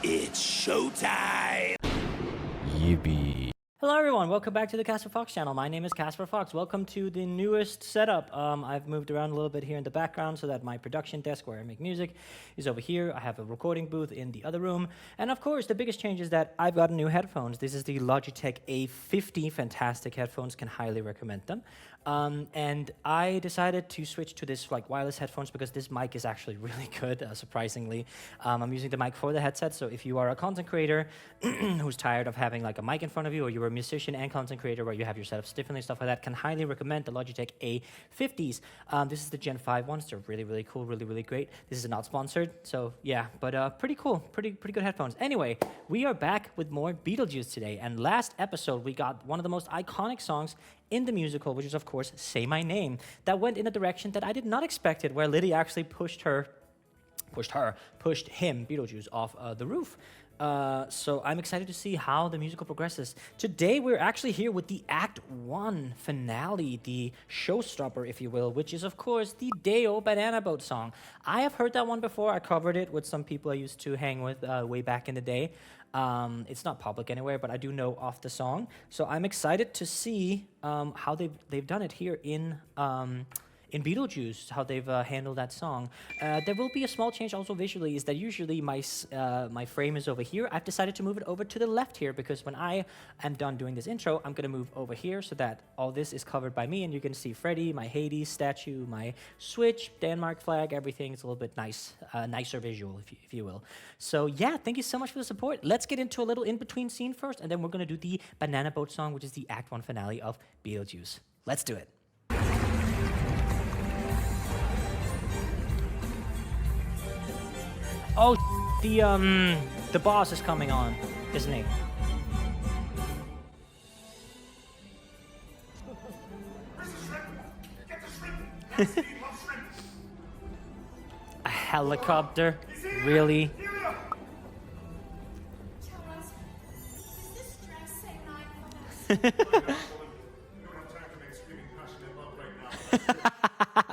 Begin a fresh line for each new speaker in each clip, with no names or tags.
It's showtime!
Yippee.
Hello everyone, welcome back to the Casper Fox channel. My name is Casper Fox. Welcome to the newest setup. I've moved around a little bit here in the background so that my production desk where I make music is over here. I have a recording booth in the other room. And of course, the biggest change is that I've got new headphones. This is the Logitech A50, fantastic headphones, can highly recommend them. And I decided to switch to this wireless headphones because this mic is actually really good, surprisingly. I'm using the mic for the headset, so if you are a content creator who's tired of having a mic in front of you, or you're a musician and content creator where you have your setups differently, stuff like that, can highly recommend the Logitech A50s. This is the Gen 5 ones. They're really, really cool, really, really great. This is not sponsored, so yeah, but pretty cool, pretty good headphones. Anyway, we are back with more Beetlejuice today, and last episode we got one of the most iconic songs in the musical, which is of course Say My Name, that went in a direction that I did not expect it, where Liddy actually pushed him, Beetlejuice, off the roof. So I'm excited to see how the musical progresses. Today we're actually here with the Act 1 finale, the showstopper, if you will, which is of course the Deo Banana Boat song. I have heard that one before. I covered it with some people I used to hang with way back in the day. It's not public anywhere, but I do know of the song. So I'm excited to see how they've done it here in Beetlejuice, how they've handled that song. There will be a small change also visually, is that usually my frame is over here. I've decided to move it over to the left here because when I am done doing this intro, I'm gonna move over here so that all this is covered by me and you can see Freddy, my Hades statue, my Switch, Denmark flag, everything. It's a little bit nicer visual, if you will. So yeah, thank you so much for the support. Let's get into a little in-between scene first, and then we're gonna do the Banana Boat song, which is the Act 1 finale of Beetlejuice. Let's do it. Oh, the boss is coming on, isn't he? A helicopter? Really?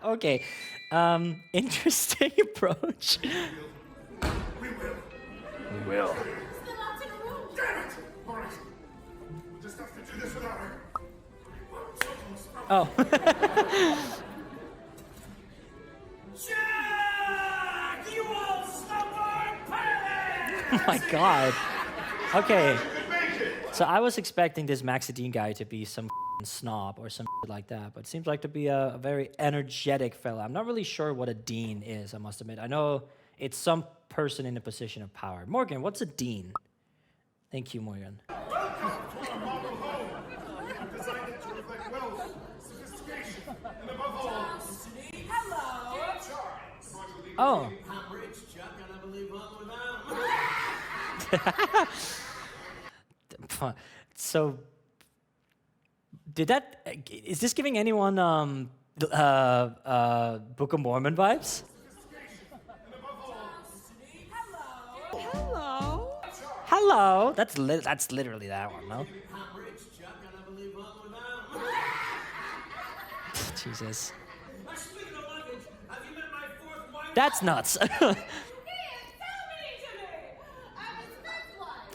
Okay, interesting approach.
We will.
Damn it! All right. We'll just have to do this without her.
Oh.
Jack! You will stubborn pilot!
Oh my god. Okay. So I was expecting this Maxidine guy to be some snob or some like that, but seems like to be a very energetic fella. I'm not really sure what a dean is, I must admit. I know it's some person in a position of power. Morgan, what's a dean? Thank you, Morgan.
Welcome to our model home. I've designed it to reflect wealth, sophistication, and above all,
Hello.
Oh.
I'm rich, Chuck, and I believe one without.
So, is this giving anyone Book of Mormon vibes?
Hello.
Hello. That's literally that one, no?
I'm rich, Chuck, and I believe one without.
Jesus.
Speaking of luggage, have you met my fourth wife?
That's nuts.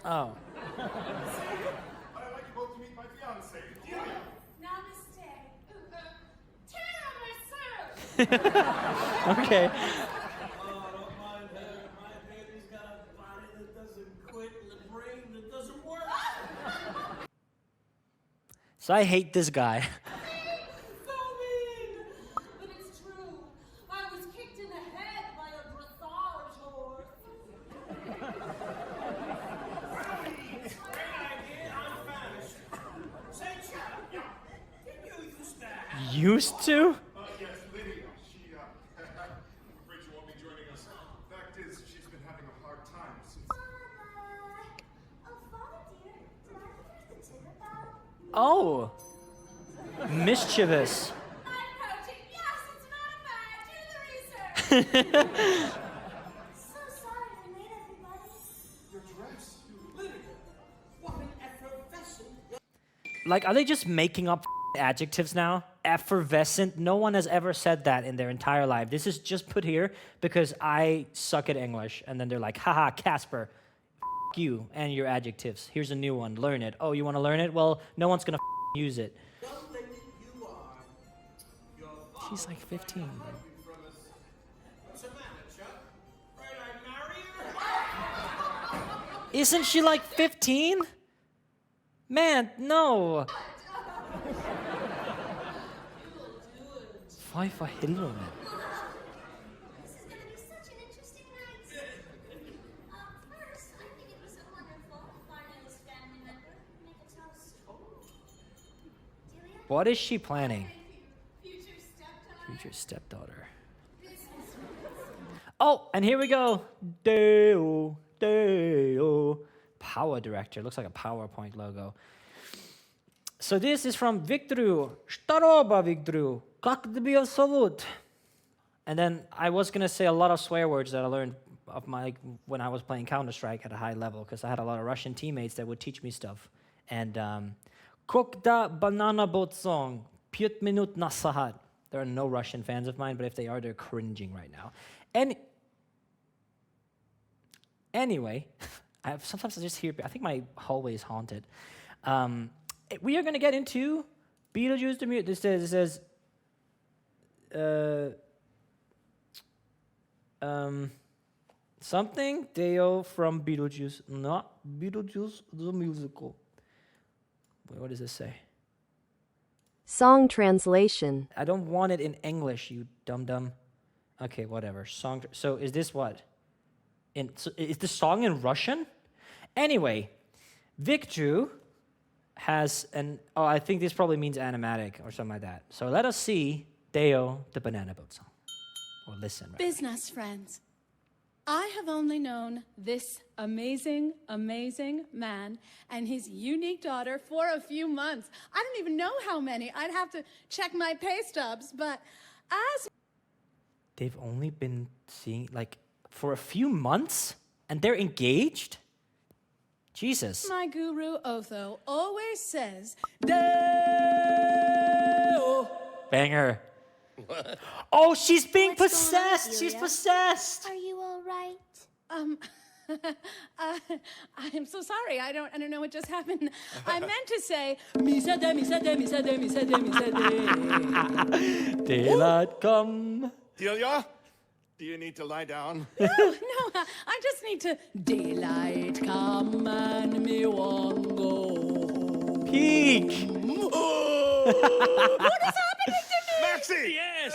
Oh.
I'd like you both to meet my fiancée, Delia.
Namaste. Tiramisu.
Okay.
Oh, don't mind her. My baby's got a body that doesn't quit and a brain that doesn't work.
So I hate this guy.
So mean. But it's true. I was kicked in the head by a dressage horse.
Great idea. I'm famished. Say, Chuck, didn't you used to
Used to?
Yes, Lydia. She, I'm afraid she won't be joining us. Fact is, she's been having a hard time since...
Oh, Father dear, did I hear the dinner bell?
Oh. Mischievous.
I'm coaching. Yes, it's not a bad. Do the research. So sorry I'm late, everybody.
Your dress.
Lydia, what an effervescent.
Like, are they just making up adjectives now? Effervescent. No one has ever said that in their entire life. This is just put here because I suck at English. And then they're like, haha, Casper, fuck you and your adjectives. Here's a new one. Learn it. Oh, you want to learn it? Well, no one's gonna use it.
Young lady, you are. Your father.
She's like 15, bro.
What's the matter, Chuck? Afraid I'd marry her?
Isn't she like 15? Man, no. Fy for helvete.
This is going to be such an interesting night. First, I think it was so wonderful if our newest family member make a toast. Delia?
What is she planning?
Future stepdaughter.
Future stepdaughter. Oh, and here we go. Deo, Deo. Power director. Looks like a PowerPoint logo. So this is from Victoru. Staroba Victoru. Как тебе зовут? And then I was gonna say a lot of swear words that I learned of my when I was playing Counter-Strike at a high level, because I had a lot of Russian teammates that would teach me stuff. And Когда banana boat song, 5 minut na sahat. There are no Russian fans of mine, but if they are, they're cringing right now. And anyway, sometimes I just hear. I think my hallway is haunted. We are gonna get into Beetlejuice the Mute. It says something Deo from Beetlejuice, not Beetlejuice the musical. Wait, what does this say?
Song translation.
I don't want it in English, you dum-dum. Okay, whatever. Song. So is this what? Is the song in Russian? Anyway, Victor has an. Oh, I think this probably means animatic or something like that. So let us see Deo the Banana Boat song, or listen. Right?
Business friends, I have only known this amazing, amazing man and his unique daughter for a few months. I don't even know how many. I'd have to check my pay stubs, but as
They've only been seeing like for a few months, and they're engaged. Jesus.
my guru Otho always says,
Banger. Oh, she's being
What's going on,
possessed. She's
Delia?
possessed.
Are you all right?
I'm so sorry. I don't know what just happened. I meant to say, misade, misade, misade, misade, misade.
Daylight come.
Delia, do you need to lie down?
No, I just need to daylight come and me won't go home.
Peak.
What is happening to me?
Maxie!
Yes!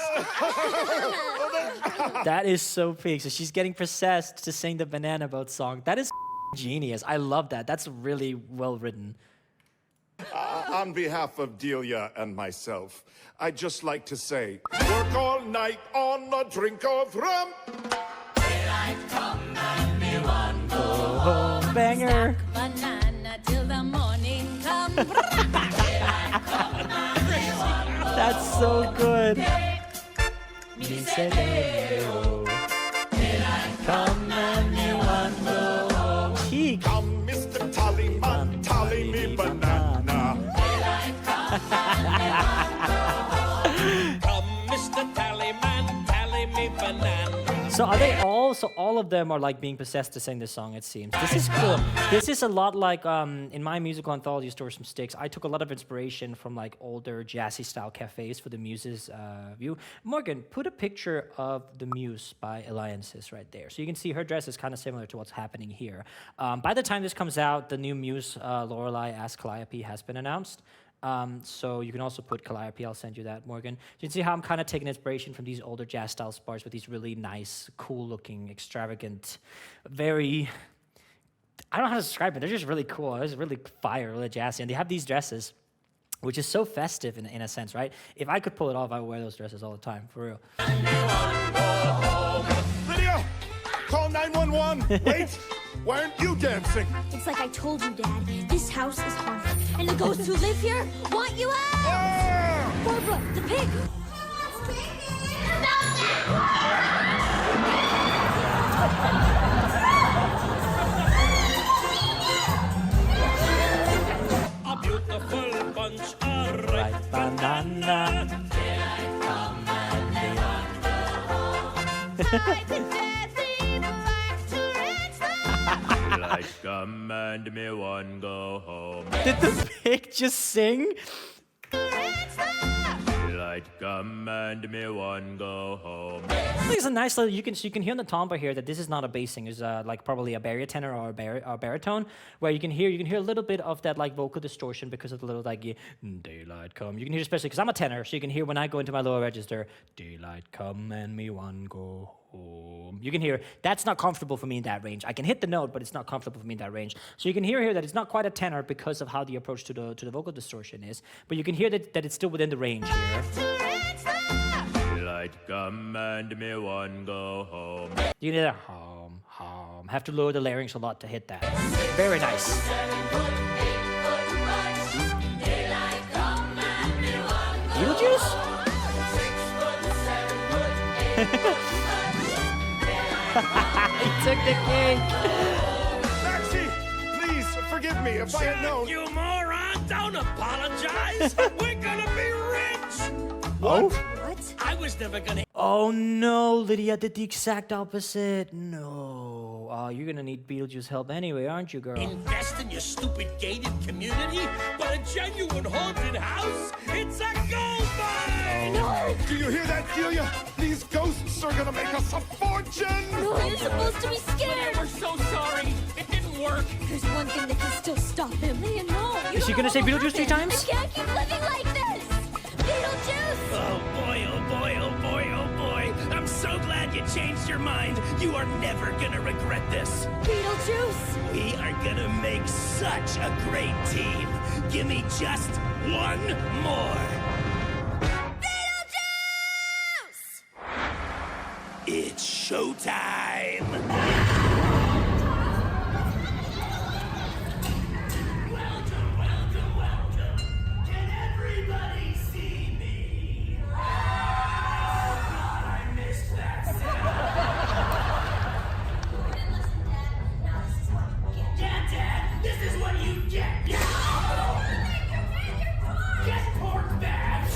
That is so peak. So she's getting possessed to sing the Banana Boat song. That is genius. I love that. That's really well written.
On behalf of Delia and myself, I'd just like to say, work all night on a drink of rum.
Banger.
Banana till the morning come.
That's so good. Peak.
Come, Mr. Tallyman, tally me banana.
Come, Mr. Tallyman, tally me banana.
So are they all? So all of them are like being possessed to sing this song. It seems. This is cool. This is a lot like in my musical anthology stories from Styx. I took a lot of inspiration from like older jazzy style cafes for the Muses view. Morgan, put a picture of the Muse by Alliances right there, so you can see her dress is kind of similar to what's happening here. By the time this comes out, the new Muse Lorelei as Calliope has been announced. So you can also put Calliope. I'll send you that, Morgan. So you can see how I'm kind of taking inspiration from these older jazz style bars with these really nice, cool looking, extravagant, very, I don't know how to describe it. They're just really cool. They're just really fire, really jazzy. And they have these dresses, which is so festive in a sense, right? If I could pull it off, I would wear those dresses all the time, for real.
Lydia, call 911. Wait, why aren't you dancing?
It's like I told you, Dad. This house is haunted. And the ghosts who live here want you out!
Ah!
Barbara, the pig!
A beautiful bunch of ripe
Banana.
Daylight come and me one go home.
Did the pig just sing?
Daylight come and me one go home.
It's a nice little. You can hear in the timbre here that this is not a bassing. It's like probably a barytenor or a baritone, where you can hear a little bit of that like vocal distortion because of the little like daylight come. You can hear especially because I'm a tenor, so you can hear when I go into my lower register, daylight come and me one go home. You can hear that's not comfortable for me in that range. I can hit the note, but it's not comfortable for me in that range. So you can hear here that it's not quite a tenor because of how the approach to the vocal distortion is, but you can hear that it's still within the range here.
Daylight come and me one go home.
You can hear that hum. Have to lower the larynx a lot to hit that. Very nice. Beetlejuice? He took the cake.
Maxie, please forgive me if I had known.
You moron, don't apologize. We're gonna be rich.
Oh?
I was never gonna.
Oh no, Lydia did the exact opposite. No. Oh, you're gonna need Beetlejuice help anyway, aren't you, girl?
Invest in your stupid gated community, but a genuine haunted house? It's a gold mine!
No!
Do you hear that, Delia? These ghosts are gonna make us a fortune!
No, you're supposed to be scared!
We're so sorry. It didn't work.
There's one thing that can still stop him. Leah, no!
Is she gonna say Beetlejuice 3 times?
I can't keep living like this! Beetlejuice!
Oh boy, oh boy, oh boy, oh boy. I'm so glad you changed your mind. You are never gonna regret this.
Beetlejuice!
We are gonna make such a great team. Give me just one more.
Beetlejuice!
It's showtime. Welcome. Can everybody see me? Oh, God, I missed that sound. Dad, this is what you get. Get pork back.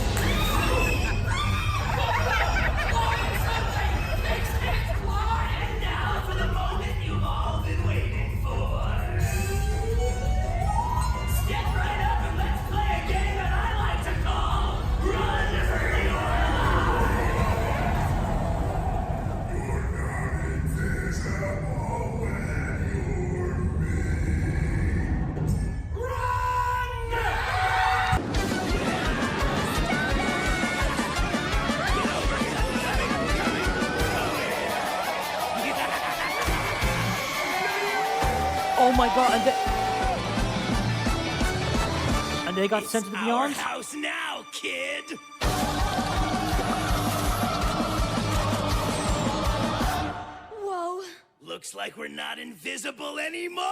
And now for the moment you've all been waiting for. Step right up and let's play a game that I like to call Run for Your
Oh my god, and they got sent to the
Our
beyond?
house now, kid.
Whoa.
Looks like we're not invisible anymore.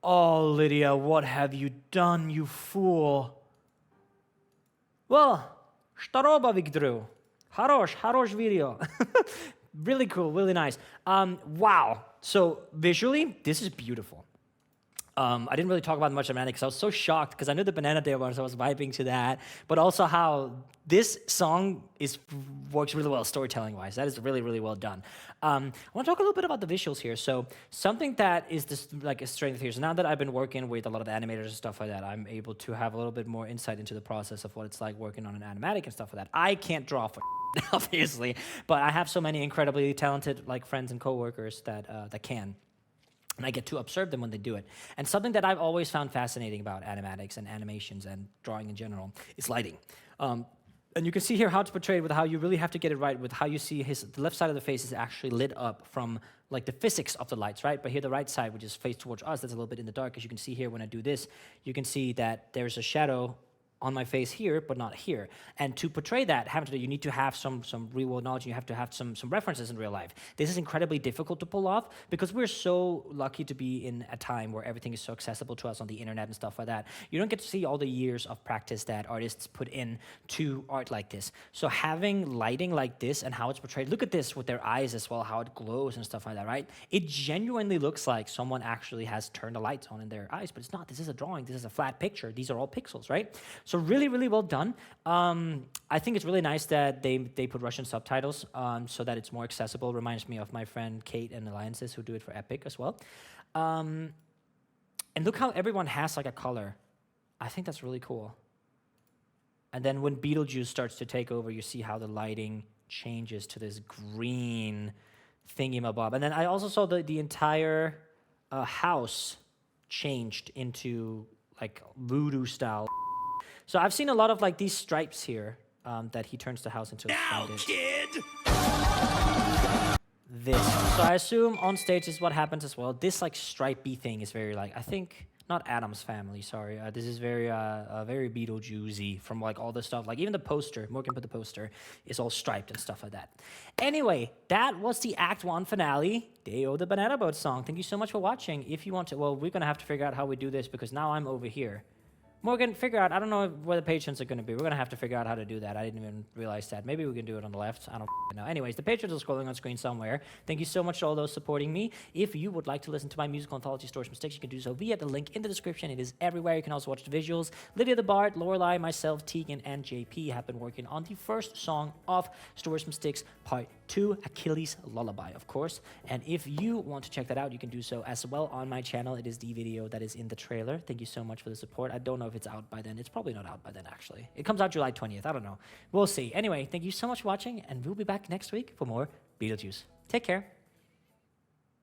Oh, Lydia, what have you done, you fool? Well, Staroba Victru. Harosh video. Really cool, really nice. Wow. So visually, this is beautiful. I didn't really talk about much about it because I was so shocked because I knew the Banana Day one, so I was vibing to that. But also how this song works really well storytelling-wise. That is really, really well done. I want to talk a little bit about the visuals here. So something that is this like a strength here. So now that I've been working with a lot of the animators and stuff like that, I'm able to have a little bit more insight into the process of what it's like working on an animatic and stuff like that. I can't draw for obviously, but I have so many incredibly talented like friends and coworkers that can. And I get to observe them when they do it. And something that I've always found fascinating about animatics and animations and drawing in general is lighting. And you can see here how it's portrayed with how you really have to get it right with how you see the left side of the face is actually lit up from like the physics of the lights, right? But here the right side, which is faced towards us, that's a little bit in the dark. As you can see here when I do this, you can see that there's a shadow on my face here, but not here. And to portray that, you need to have some real world knowledge, and you have to have some references in real life. This is incredibly difficult to pull off because we're so lucky to be in a time where everything is so accessible to us on the internet and stuff like that. You don't get to see all the years of practice that artists put in to art like this. So having lighting like this and how it's portrayed, look at this with their eyes as well, how it glows and stuff like that, right? It genuinely looks like someone actually has turned the lights on in their eyes, but it's not. This is a drawing. This is a flat picture. These are all pixels, right? So So really, really well done. I think it's really nice that they put Russian subtitles so that it's more accessible. Reminds me of my friend Kate and Alliances who do it for Epic as well. And look how everyone has like a color. I think that's really cool. And then when Beetlejuice starts to take over, you see how the lighting changes to this green thingy-mabob. And then I also saw the entire house changed into like voodoo style. So I've seen a lot of like these stripes here that he turns the house into.
Now, kid!
This. So I assume on stage is what happens as well. This like stripey thing is very like, I think, not Addams Family, sorry. This is very very Beetlejuice-y from like all the stuff. Like even the poster, Morgan put the poster, is all striped and stuff like that. Anyway, that was the Act 1 finale, Day-O the Banana Boat song. Thank you so much for watching. If you want to, well, we're gonna have to figure out how we do this because now I'm over here. Morgan, figure out, I don't know where the patrons are going to be. We're going to have to figure out how to do that. I didn't even realize that. Maybe we can do it on the left. I don't know. Anyways, the patrons are scrolling on screen somewhere. Thank you so much to all those supporting me. If you would like to listen to my musical anthology stories from Styx, you can do so via the link in the description. It is everywhere. You can also watch the visuals. Lydia the Bard, Lorelai, myself, Tegan, and JP have been working on the first song of Stories from Styx Part 2, Achilles Lullaby, of course. And if you want to check that out, you can do so as well on my channel. It is the video that is in the trailer. Thank you so much for the support. I don't know if it's out by then. It's probably not out by then, actually. It comes out July 20th. I don't know. We'll see. Anyway, thank you so much for watching, and we'll be back next week for more Beetlejuice. Take care.